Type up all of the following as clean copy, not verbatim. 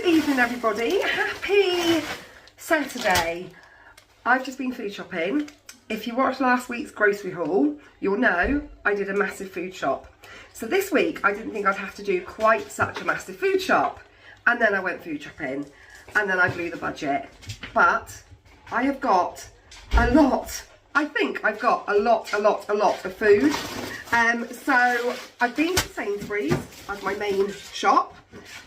evening, everybody. Happy Saturday. I've just been food shopping. If you watched last week's grocery haul, you'll know I did a massive food shop. So this week, I didn't think I'd have to do quite such a massive food shop. And then I went food shopping. And then I blew the budget. But I have got a lot. I think I've got a lot of food. So I've been to Sainsbury's as my main shop.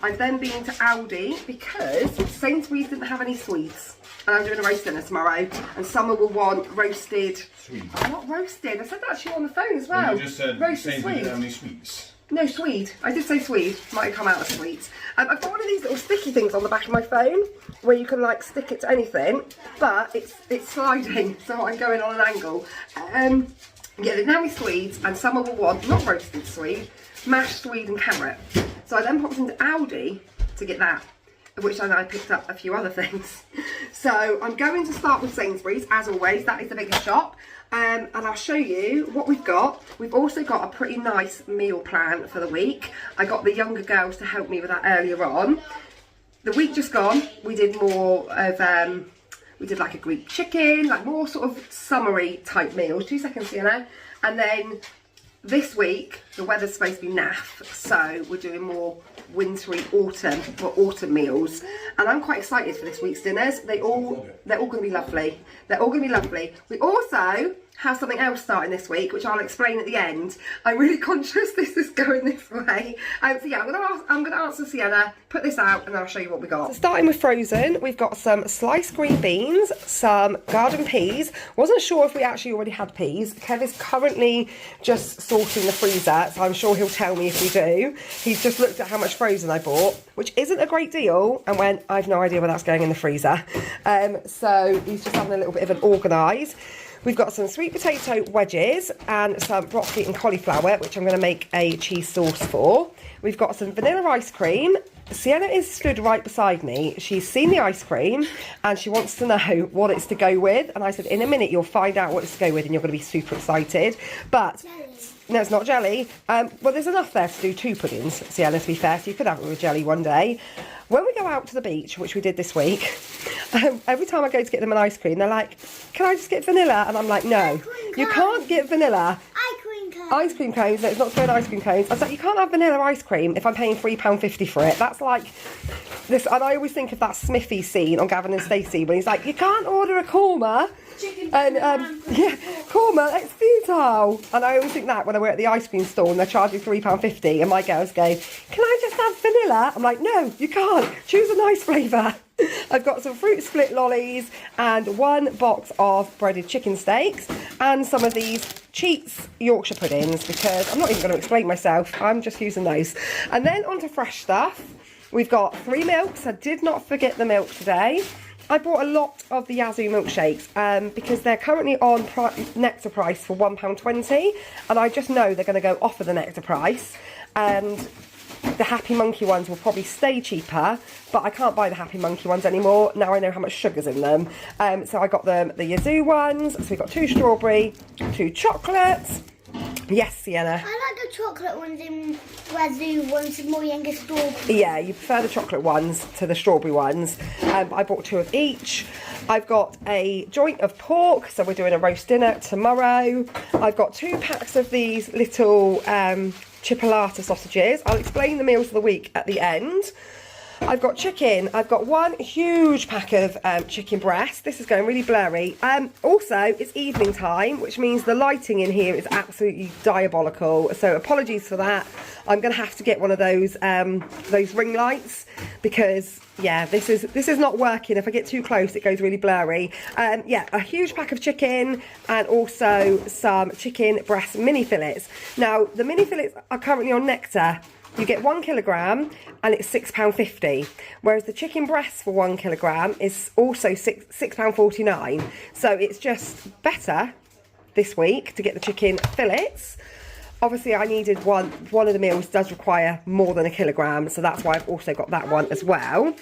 I've then been to ALDI because Sainsbury's didn't have any sweets. And I'm doing a roast dinner tomorrow. And Summer will want roasted. Sweet. Not roasted. I said that to you on the phone as well. You just said roasted Sainsbury's sweet. didn't have any sweets. No, Swede. I did say Swede. Might have come out as sweet. I've got one of these little sticky things on the back of my phone where you can like stick it to anything, but it's sliding, so I'm going on an angle. Yeah, they now have Swedes, and Summer will want not roasted Swede, mashed Swede and carrot. So I then popped into Aldi to get that, which then I picked up a few other things. So I'm going to start with Sainsbury's, as always. That is the biggest shop. And I'll show you what we've got. We've also got a pretty nice meal plan for the week. I got the younger girls to help me with that earlier on. The week just gone, we did more of, we did like a Greek chicken, like more sort of summery type meals. 2 seconds, Sienna. And then this week, the weather's supposed to be naff, so we're doing more wintry autumn meals. And I'm quite excited for this week's dinners. They're all going to be lovely. They're all going to be lovely. We also have something else starting this week, which I'll explain at the end. I'm really conscious this is going this way. So yeah, I'm going to answer Sienna, put this out, and I'll show you what we got. So starting with frozen, we've got some sliced green beans, some garden peas. Wasn't sure if we actually already had peas. Kev is currently just sorting the freezer, so I'm sure he'll tell me if we do. He's just looked at how much frozen I bought, which isn't a great deal, and went, I've no idea where that's going in the freezer. So he's just having a little bit of an organise. We've got some sweet potato wedges and some broccoli and cauliflower, which I'm going to make a cheese sauce for. We've got some vanilla ice cream. Sienna is stood right beside me. She's seen the ice cream and she wants to know what it's to go with. And I said, in a minute, you'll find out what it's to go with and you're going to be super excited. But no, it's not jelly. Well, there's enough there to do 2 puddings, Sienna, to be fair. So you could have it with jelly one day. When we go out to the beach, which we did this week, every time I go to get them an ice cream, they're like, can I just get vanilla? And I'm like, no, you can't get vanilla. Ice cream cones. No, it's not good ice cream cones. I was like, you can't have vanilla ice cream if I'm paying £3.50 for it. That's like this. And I always think of that Smithy scene on Gavin and Stacey when he's like, you can't order a korma. And yeah, korma, it's futile. And I always think that when I work at the ice cream store and they're charging £3.50 and my girls go, can I just have vanilla? I'm like, no, you can't. Choose a nice flavour. I've got some fruit split lollies and 1 box of breaded chicken steaks and some of these Cheats Yorkshire puddings because I'm not even going to explain myself. I'm just using those. And then onto fresh stuff. We've got 3 milks. I did not forget the milk today. I bought a lot of the Yazoo milkshakes because they're currently on Nectar price for £1.20 and I just know they're going to go off of the Nectar price, and the Happy Monkey ones will probably stay cheaper, but I can't buy the Happy Monkey ones anymore. Now I know how much sugar's in them. So I got the Yazoo ones. So we've got 2 strawberry, 2 chocolates. Yes, Sienna. I like the chocolate ones in Yazoo ones, more younger strawberry. Yeah, you prefer the chocolate ones to the strawberry ones. I bought 2 of each. I've got a joint of pork, so we're doing a roast dinner tomorrow. I've got 2 packs of these little chipolata sausages. I'll explain the meals of the week at the end. I've got chicken. I've got 1 huge pack of chicken breast. This is going really blurry. Also, it's evening time, which means the lighting in here is absolutely diabolical. So apologies for that. I'm going to have to get one of those ring lights because yeah, this is not working. If I get too close, it goes really blurry. Yeah, a huge pack of chicken and also some chicken breast mini fillets. Now, the mini fillets are currently on Nectar. You get 1 kilogram and it's £6.50, whereas the chicken breast for 1 kilogram is also £6.49. So it's just better this week to get the chicken fillets. Obviously, I needed one of the meals does require more than 1 kilogram, so that's why I've also got that one as well.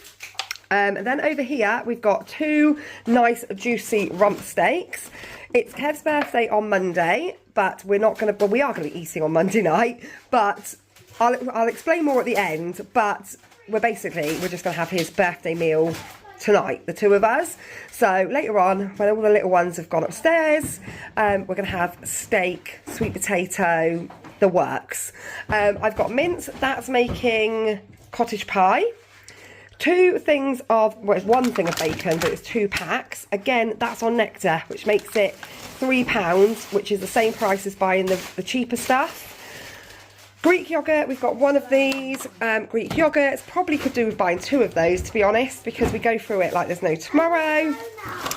And then over here, we've got 2 nice juicy rump steaks. It's Kev's birthday on Monday, but we are going to be eating on Monday night, but I'll explain more at the end. But we're just going to have his birthday meal tonight, the two of us. So later on, when all the little ones have gone upstairs, we're going to have steak, sweet potato, the works. I've got mince, that's making cottage pie. 2 things of, well, it's 1 thing of bacon, but it's 2 packs. Again, that's on Nectar, which makes it £3, which is the same price as buying the cheaper stuff. Greek yoghurt, we've got 1 of these. Greek yogurts, probably could do with buying 2 of those, to be honest, because we go through it like there's no tomorrow.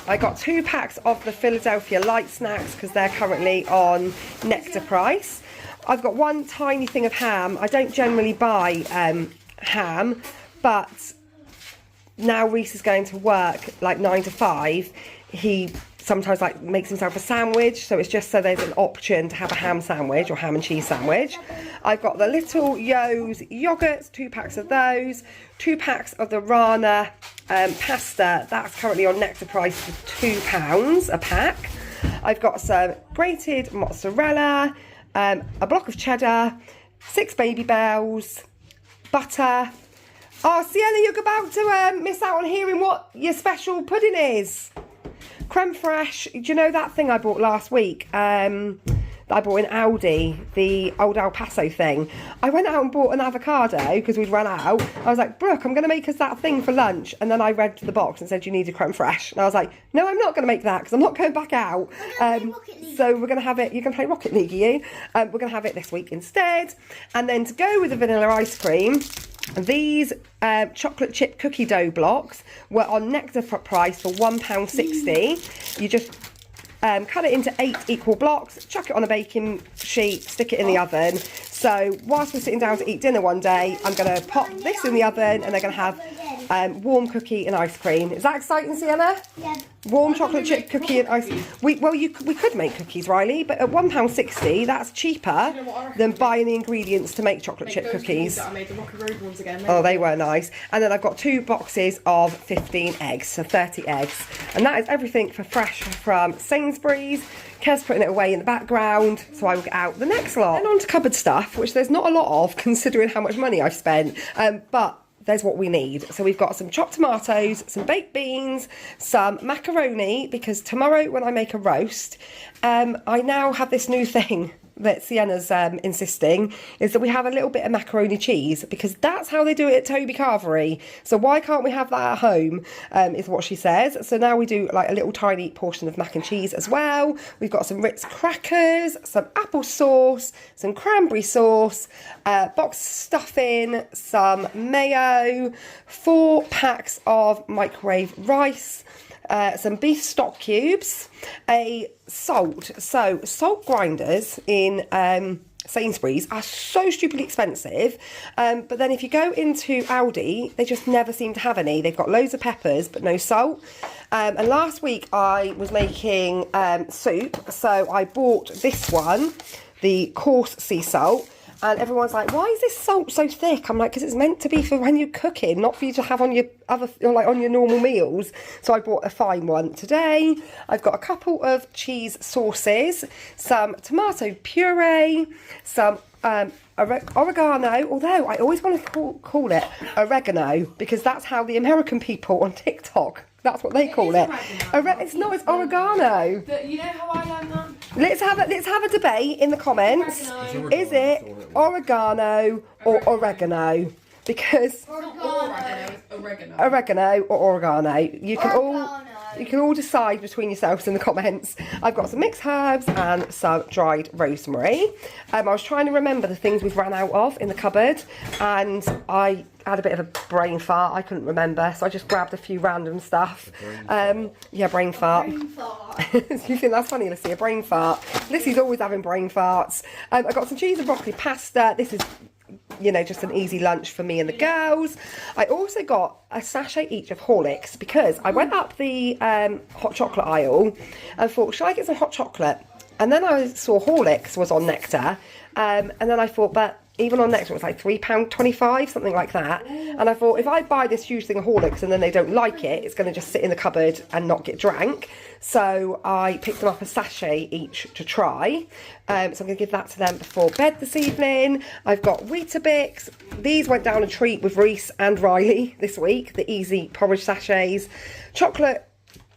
I got 2 packs of the Philadelphia light snacks because they're currently on Nectar price. I've got 1 tiny thing of ham. I don't generally buy ham, but now Reese is going to work like 9 to 5. He sometimes like makes himself a sandwich, so it's just so there's an option to have a ham sandwich or ham and cheese sandwich. I've got the Little Yo's yogurts, 2 packs of those, 2 packs of the Rana pasta, that's currently on Nectar price for £2 a pack. I've got some grated mozzarella, a block of cheddar, 6 baby bells, butter. Oh, Sienna, you're about to miss out on hearing what your special pudding is. Creme fraiche. Do you know that thing I bought last week? That I bought in Aldi, the old El Paso thing. I went out and bought an avocado because we'd run out. I was like, Brooke, I'm going to make us that thing for lunch. And then I read the box and said you needed creme fraiche. And I was like, no, I'm not going to make that because I'm not going back out. So we're going to have it. You're going to play Rocket League, are you? We're going to have it this week instead. And then to go with the vanilla ice cream, these chocolate chip cookie dough blocks were on Nectar price for £1.60. You just cut it into 8 equal blocks, chuck it on a baking sheet, stick it in the oven. So whilst we're sitting down to eat dinner one day, I'm going to pop this in the oven and they're going to have warm cookie and ice cream. Is that exciting, Sienna? Yeah. Warm chocolate chip cookie and ice cream. We could make cookies, Riley, but at £1.60, that's cheaper than buying the ingredients to make chocolate chip cookies. That I made the Rocky Road ones again. Oh, they were nice. And then I've got 2 boxes of 15 eggs, so 30 eggs. And that is everything for fresh from Sainsbury's. Kev's putting it away in the background, so I will get out the next lot. And on to cupboard stuff, which there's not a lot of considering how much money I've spent, but there's what we need. So we've got some chopped tomatoes, some baked beans, some macaroni, because tomorrow when I make a roast, I now have this new thing that Sienna's insisting, is that we have a little bit of macaroni cheese, because that's how they do it at Toby Carvery. So why can't we have that at home, is what she says. So now we do like a little tiny portion of mac and cheese as well. We've got some Ritz crackers, some apple sauce, some cranberry sauce, box stuffing, some mayo, 4 packs of microwave rice, some beef stock cubes, a salt. So salt grinders in Sainsbury's are so stupidly expensive, but then if you go into Aldi, they just never seem to have any. They've got loads of peppers but no salt. And last week I was making soup, so I bought this one, the coarse sea salt. And everyone's like, why is this salt so thick? I'm like, because it's meant to be for when you're cooking, not for you to have on your other, like on your normal meals. So I bought a fine one today. I've got a couple of cheese sauces, some tomato puree, some oregano, although I always want to call it oregano, because that's how the American people on TikTok, that's what they call it. It's not, it's oregano. You know how I learned that? Let's have a debate in the comments. Is it oregano or oregano? Because oregano or oregano. You can all decide between yourselves in the comments. I've got some mixed herbs and some dried rosemary. I was trying to remember the things we've run out of in the cupboard, and I had a bit of a brain fart. I couldn't remember, so I just grabbed a few random stuff. Yeah, brain fart. You think that's funny, Lissy? A brain fart. Lissy's always having brain farts. I got some cheese and broccoli pasta. This is, you know, just an easy lunch for me and the girls. I also got a sachet each of Horlicks, because I went up the hot chocolate aisle and thought, should I get some hot chocolate? And then I saw Horlicks was on Nectar, and then I thought, but even on Nectar, it was like £3.25, something like that. And I thought, if I buy this huge thing of Horlicks and then they don't like it, it's going to just sit in the cupboard and not get drank. So I picked them up a sachet each to try. So I'm going to give that to them before bed this evening. I've got Weetabix. These went down a treat with Reese and Riley this week, the easy porridge sachets. Chocolate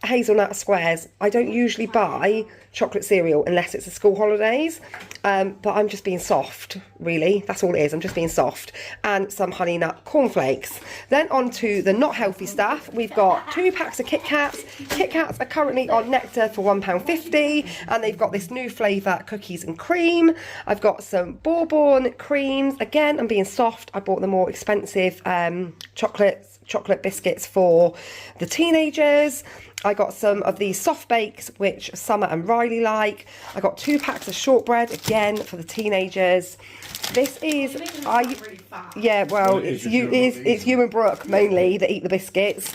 hazelnut squares. I don't usually buy chocolate cereal unless it's the school holidays, but I'm just being soft, really. That's all it is. I'm just being soft. And some honey nut cornflakes. Then on to the not healthy stuff. We've got 2 packs of Kit Kats. Kit Kats are currently on Nectar for £1.50, and they've got this new flavour, cookies and cream. I've got some Bourbon creams. Again, I'm being soft. I bought the more expensive chocolate biscuits for the teenagers. I got some of these soft bakes, which Summer and Riley like. I got 2 packs of shortbread, again, for the teenagers. This is, yeah, well, it's you and Brooke, mainly, that eat the biscuits.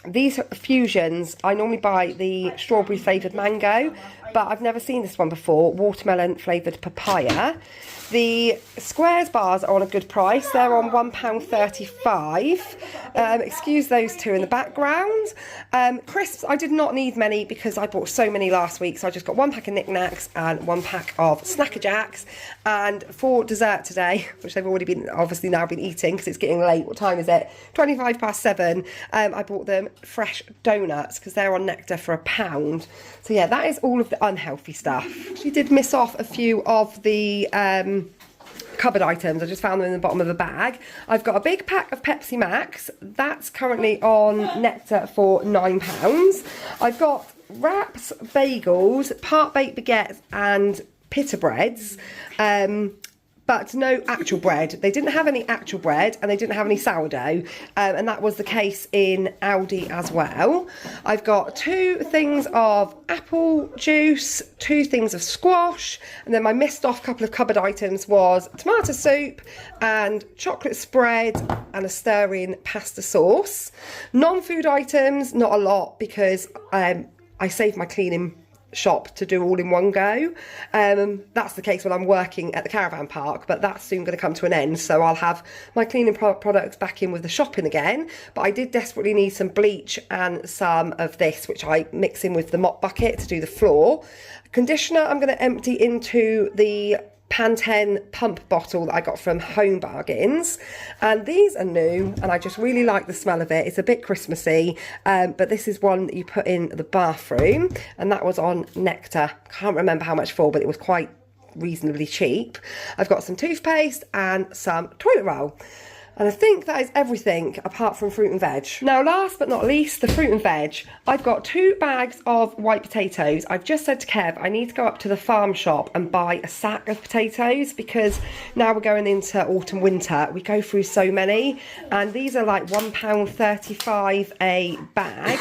These fusions, I normally buy the strawberry flavoured mango, but I've never seen this one before, watermelon flavoured papaya. The squares bars are on a good price. They're on £1.35. Excuse those two in the background. Crisps, I did not need many because I bought so many last week. So I just got 1 pack of Knick Knacks and 1 pack of Snacker Jacks. And for dessert today, which they've already been, obviously now been eating because it's getting late. What time is it? 7:25. I bought them fresh donuts because they're on Nectar for £1. So yeah, that is all of the unhealthy stuff. She did miss off a few of the cupboard items. I just found them in the bottom of the bag. I've got a big pack of Pepsi Max. That's currently on Nectar for £9. I've got wraps, bagels, part baked baguettes and pita breads. But no actual bread. They didn't have any actual bread and they didn't have any sourdough. And that was the case in Aldi as well. I've got 2 things of apple juice, 2 things of squash. And then my missed off couple of cupboard items was tomato soup and chocolate spread and a stir-in pasta sauce. Non-food items, not a lot because I saved my cleaning shop to do all in one go. That's the case when I'm working at the caravan park, but that's soon going to come to an end, so I'll have my cleaning products back in with the shopping again. But I did desperately need some bleach and some of this, which I mix in with the mop bucket to do the floor. Conditioner I'm going to empty into the Pantene pump bottle that I got from Home Bargains, and these are new and I just really like the smell of it. It's a bit Christmassy, but this is one that you put in the bathroom, and that was on Nectar. Can't remember how much for, but it was quite reasonably cheap. I've got some toothpaste and some toilet roll. And I think that is everything apart from fruit and veg. Now, last but not least, the fruit and veg. I've got 2 bags of white potatoes. I've just said to Kev, I need to go up to the farm shop and buy a sack of potatoes because now we're going into autumn, winter. We go through so many, and these are like £1.35 a bag.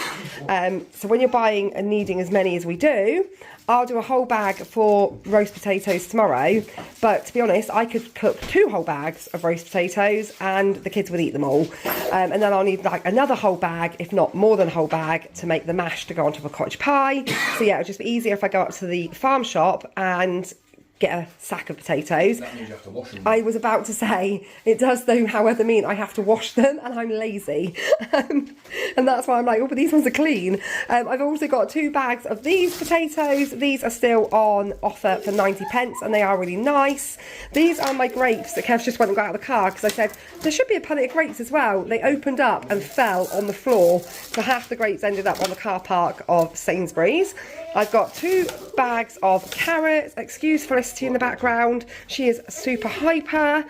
So when you're buying and needing as many as we do, I'll do a whole bag for roast potatoes tomorrow, but to be honest, I could cook 2 whole bags of roast potatoes and the kids would eat them all. And then I'll need like another whole bag, if not more than a whole bag, to make the mash to go on top of cottage pie. So yeah, it'll just be easier if I go up to the farm shop and get a sack of potatoes. That means you have to wash them. I was about to say, it does though, however, mean I have to wash them, and I'm lazy. And that's why I'm like, oh, but these ones are clean. I've also got 2 bags of these potatoes. These are still on offer for 90p, and they are really nice. These are my grapes that Kev just went and got out of the car, because I said, there should be a pallet of grapes as well. They opened up and fell on the floor, so half the grapes ended up on the car park of Sainsbury's. I've got 2 bags of carrots. Excuse Felicity in the background. She is super hyper.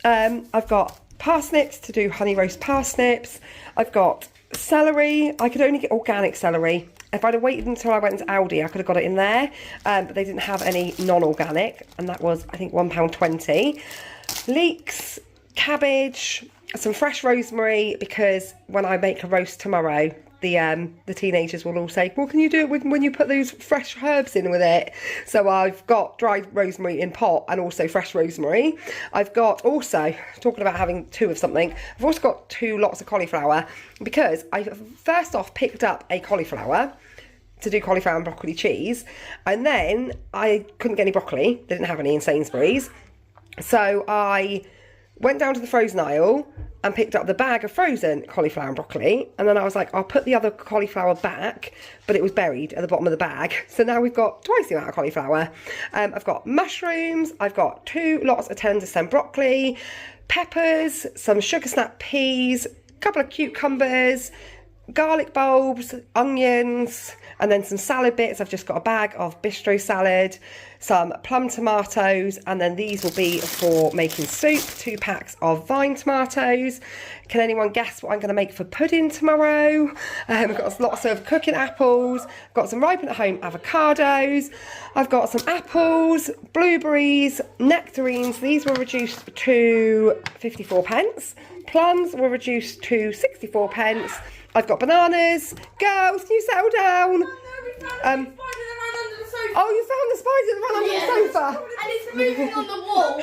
I've got parsnips to do honey roast parsnips. I've got celery. I could only get organic celery. If I'd have waited until I went to Aldi, I could have got it in there. But they didn't have any non-organic. And that was, I think, £1.20. Leeks, cabbage, some fresh rosemary, because when I make a roast tomorrow, the teenagers will all say, well, can you do it when you put those fresh herbs in with it? So I've got dried rosemary in pot and also fresh rosemary. I've got also, talking about having 2 of something, I've also got 2 lots of cauliflower, because I first off picked up a cauliflower to do cauliflower and broccoli cheese, and then I couldn't get any broccoli. They didn't have any in Sainsbury's. So I went down to the frozen aisle and picked up the bag of frozen cauliflower and broccoli, and then I was like, I'll put the other cauliflower back, but it was buried at the bottom of the bag. So now we've got twice the amount of cauliflower. I've got mushrooms, I've got 2 lots of tender stem broccoli, peppers, some sugar snap peas, a couple of cucumbers, garlic bulbs, onions, and then some salad bits. I've just got a bag of bistro salad, some plum tomatoes, and then these will be for making soup, 2 packs of vine tomatoes. Can anyone guess what I'm going to make for pudding tomorrow? I've got lots of cooking apples, I've got some ripened at home avocados, I've got some apples, blueberries, nectarines. These were reduced to 54p. Plums were reduced to 64p. I've got bananas. Girls, can you settle down? Oh, you found the spider that ran under the sofa. And it's moving on the wall.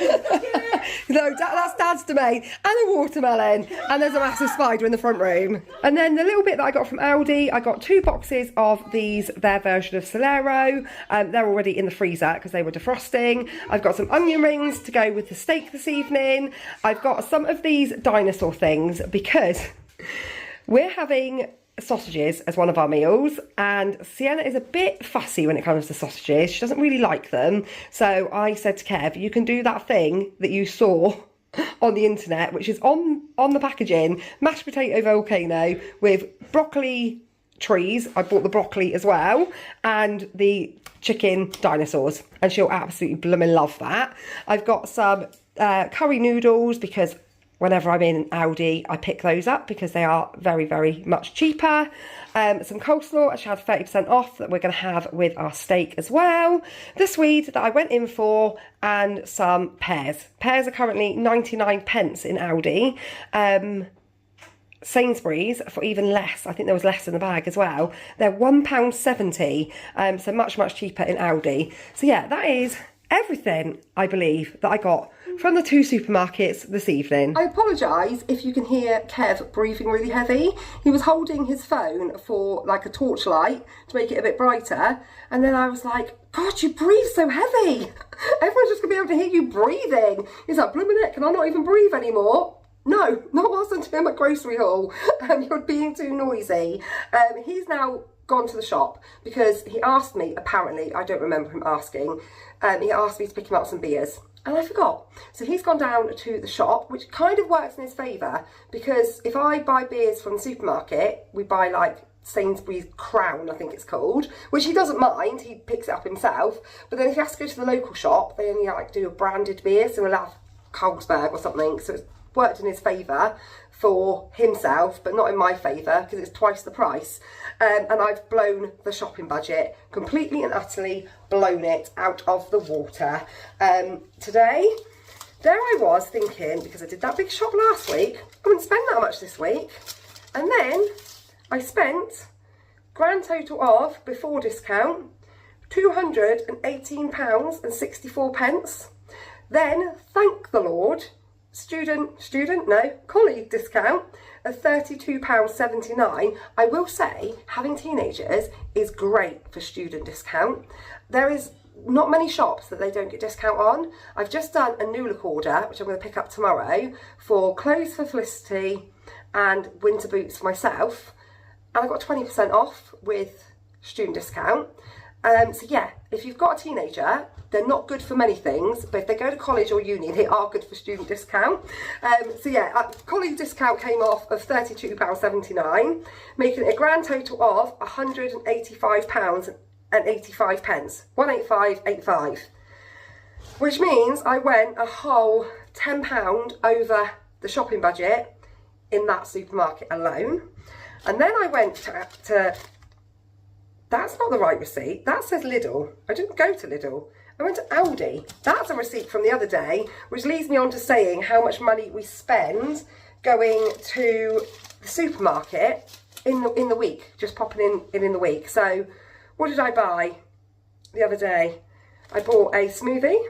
No, that's Dad's domain. And a watermelon. And there's a massive spider in the front room. And then the little bit that I got from Aldi, I got 2 boxes of their version of Solero. They're already in the freezer because they were defrosting. I've got some onion rings to go with the steak this evening. I've got some of these dinosaur things because we're having sausages as one of our meals, and Sienna is a bit fussy when it comes to sausages. She doesn't really like them. So I said to Kev, you can do that thing that you saw on the internet, which is on the packaging, mashed potato volcano with broccoli trees. I bought the broccoli as well, and the chicken dinosaurs, and she'll absolutely blooming love that. I've got some curry noodles because whenever I'm in Aldi, I pick those up because they are very, very much cheaper. Some coleslaw, which had 30% off, that we're going to have with our steak as well. The Swede that I went in for, and some pears. Pears are currently 99p in Aldi. Sainsbury's for even less. I think there was less in the bag as well. They're £1.70, so much, much cheaper in Aldi. So yeah, that is everything, I believe, that I got from the 2 supermarkets this evening. I apologise if you can hear Kev breathing really heavy. He was holding his phone for like a torchlight to make it a bit brighter, and then I was like, God, you breathe so heavy. Everyone's just going to be able to hear you breathing. He's like, blooming it, can I not even breathe anymore? No, not whilst I'm doing my grocery haul. You're being too noisy. He's now gone to the shop because he asked me, apparently, I don't remember him asking, he asked me to pick him up some beers. And I forgot. So he's gone down to the shop, which kind of works in his favour, because if I buy beers from the supermarket, we buy like Sainsbury's Crown, I think it's called, which he doesn't mind, he picks it up himself. But then if he has to go to the local shop, they only like do a branded beer, so we'll have Carlsberg or something. So it's worked in his favour for himself, but not in my favour because it's twice the price. And I've blown the shopping budget, completely and utterly blown it out of the water. Today, there I was thinking, because I did that big shop last week, I wouldn't spend that much this week. And then I spent, grand total of, before discount, £218.64. Then, thank the Lord, colleague discount of £32.79. I will say, having teenagers is great for student discount. There is not many shops that they don't get discount on. I've just done a new look order, which I'm going to pick up tomorrow, for clothes for Felicity and winter boots for myself, and I got 20% off with student discount. So yeah, if you've got a teenager, they're not good for many things, but if they go to college or uni, they are good for student discount. So yeah, colleague discount came off of £32.79, making it a grand total of £185.85, 185.85, which means I went a whole £10 over the shopping budget in that supermarket alone. And then I went to that's not the right receipt. That says Lidl. I didn't go to Lidl. I went to Aldi. That's a receipt from the other day, which leads me on to saying how much money we spend going to the supermarket in the week, just popping in the week. So what did I buy the other day? I bought a smoothie,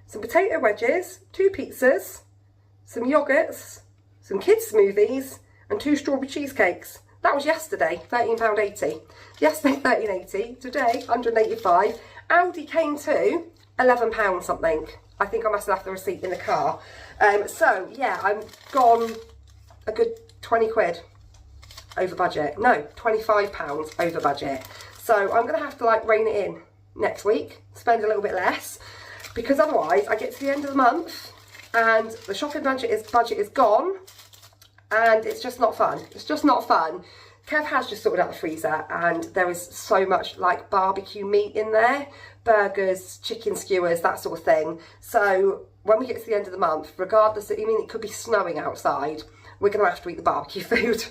some potato wedges, 2 pizzas, some yogurts, some kids' smoothies, and 2 strawberry cheesecakes. That was yesterday, £13.80. Yesterday, £13.80. Today, £185. Aldi came to £11 something. I think I must have left the receipt in the car. So yeah, I'm gone a good 20 quid over budget. No, £25 over budget. So I'm going to have to like rein it in next week, spend a little bit less, because otherwise I get to the end of the month and the shopping budget is gone, and it's just not fun. It's just not fun. Kev has just sorted out the freezer, and there is so much like barbecue meat in there, burgers, chicken skewers, that sort of thing. So when we get to the end of the month, regardless, I mean, it could be snowing outside, we're going to have to eat the barbecue food.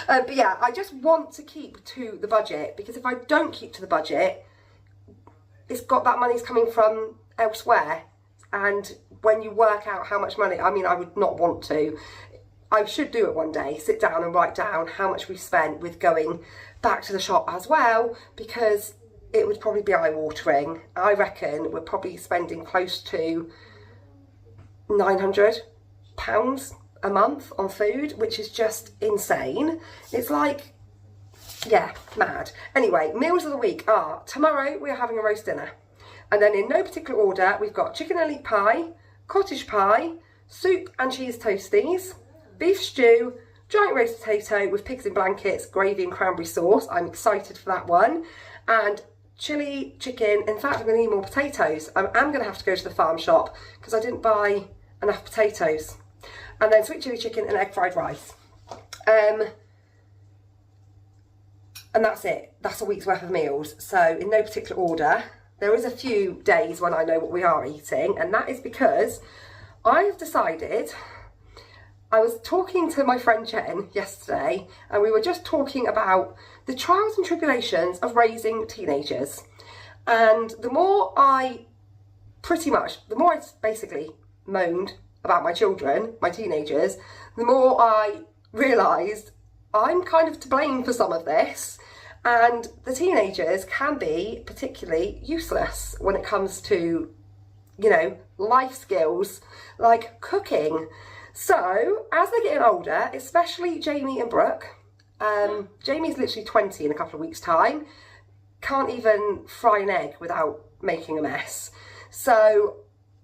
But yeah, I just want to keep to the budget, because if I don't keep to the budget, it's got that money's coming from elsewhere. And when you work out how much money, I mean, I would not want to. I should do it one day, sit down and write down how much we've spent with going back to the shop as well, because it would probably be eye-watering. I reckon we're probably spending close to £900 a month on food, which is just insane. It's like, yeah, mad. Anyway, meals of the week are, tomorrow we're having a roast dinner. And then in no particular order, we've got chicken and leek pie, cottage pie, soup and cheese toasties, beef stew, giant roast potato with pigs in blankets, gravy and cranberry sauce. I'm excited for that one. And chilli chicken. In fact, I'm going to need more potatoes. I'm going to have to go to the farm shop because I didn't buy enough potatoes. And then sweet chilli chicken and egg fried rice. And that's it. That's a week's worth of meals. So in no particular order. There is a few days when I know what we are eating, and that is because I've decided. I was talking to my friend Jen yesterday, and we were just talking about the trials and tribulations of raising teenagers. And the more I basically moaned about my children, my teenagers, the more I realised I'm kind of to blame for some of this. And the teenagers can be particularly useless when it comes to, you know, life skills like cooking. So as they're getting older, especially Jamie and Brooke, Jamie's literally 20 in a couple of weeks' time, can't even fry an egg without making a mess. So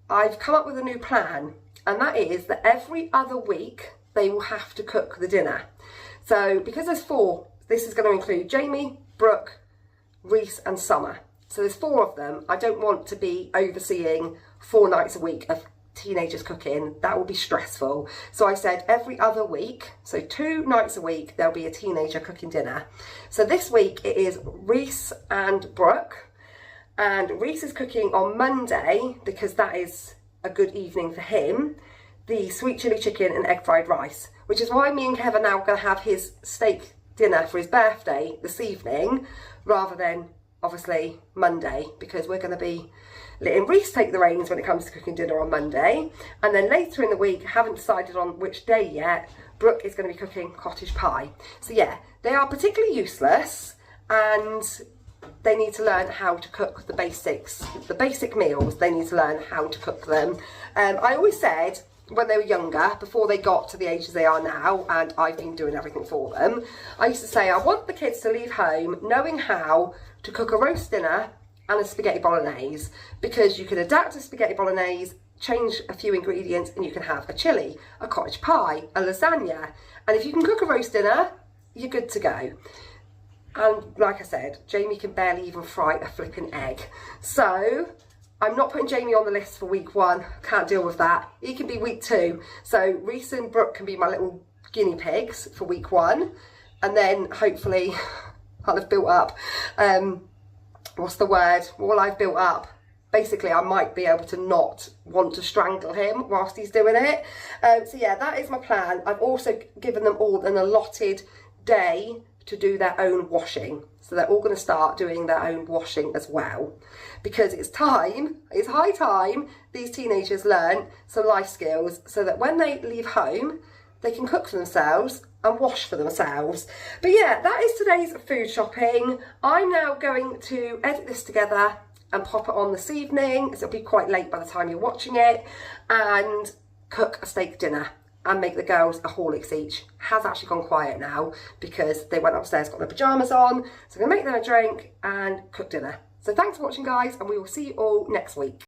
I've come up with a new plan, and that is that every other week they will have to cook the dinner. So because there's 4, this is going to include Jamie, Brooke, Reese and Summer. So there's 4 of them. I don't want to be overseeing 4 nights a week of teenagers cooking. That will be stressful. So I said every other week, so 2 nights a week, there'll be a teenager cooking dinner. So this week it is Reese and Brooke. And Reese is cooking on Monday, because that is a good evening for him, the sweet chilli chicken and egg fried rice, which is why me and Kev are now going to have his steak dinner for his birthday this evening, rather than obviously Monday, because we're going to be letting Reese take the reins when it comes to cooking dinner on Monday. And then later in the week, haven't decided on which day yet, Brooke is going to be cooking cottage pie. So yeah, they are particularly useless, and they need to learn how to cook the basics, the basic meals. They need to learn how to cook them. I always said, when they were younger, before they got to the ages they are now, and I've been doing everything for them, I used to say I want the kids to leave home knowing how to cook a roast dinner and a spaghetti bolognese, because you can adapt a spaghetti bolognese, change a few ingredients, and you can have a chilli, a cottage pie, a lasagna. And if you can cook a roast dinner, you're good to go. And like I said, Jamie can barely even fry a flipping egg. So I'm not putting Jamie on the list for week 1. Can't deal with that. He can be week 2. So Reese and Brooke can be my little guinea pigs for week 1. And then hopefully I'll have built up, what's the word? Well, I've built up. Basically, I might be able to not want to strangle him whilst he's doing it. So yeah, that is my plan. I've also given them all an allotted day to do their own washing. So they're all going to start doing their own washing as well, because it's time, it's high time these teenagers learn some life skills, so that when they leave home, they can cook for themselves and wash for themselves. But yeah, that is today's food shopping. I'm now going to edit this together and pop it on this evening, so it'll be quite late by the time you're watching it, and cook a steak dinner and make the girls a Horlicks each. Has actually gone quiet now because they went upstairs, got their pyjamas on. So I'm going to make them a drink and cook dinner. So thanks for watching, guys, and we will see you all next week.